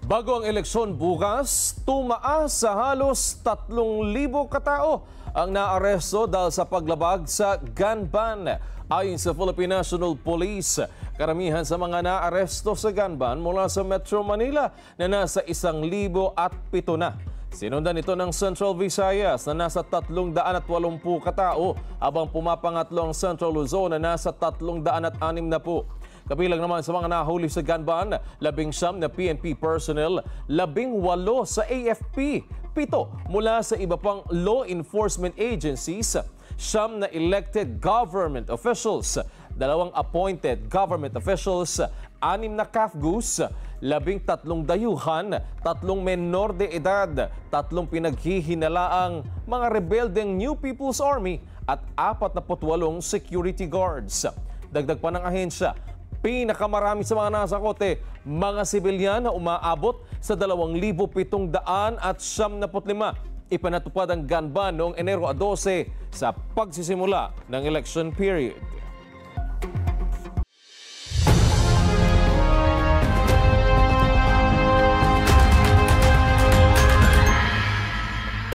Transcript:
Bago ang eleksyon bukas, tumaas sa halos 3,000 katao ang naaresto dahil sa paglabag sa gun ban. Ayon sa Philippine National Police, karamihan sa mga naaresto sa gun ban mula sa Metro Manila na nasa 1,007 na. Sinundan ito ng Central Visayas na nasa 380 katao, habang pumapangatlo ang Central Luzon na nasa 360. Kabilang naman sa mga nahuli sa gun ban, 19 na PNP personnel, 18 sa AFP, 7 mula sa iba pang law enforcement agencies, 9 na elected government officials, 2 appointed government officials, 6 na CAFGUs, 13 dayuhan, 3 menor de edad, 3 pinaghihinalaang mga rebeldeng New People's Army at 48 security guards. Dagdag pa ng ahensya, pinakamarami sa mga nasakote, mga sibilyan na umaabot sa 2,775. Ipanatupad ang gun ban noong Enero 12 sa pagsisimula ng election period.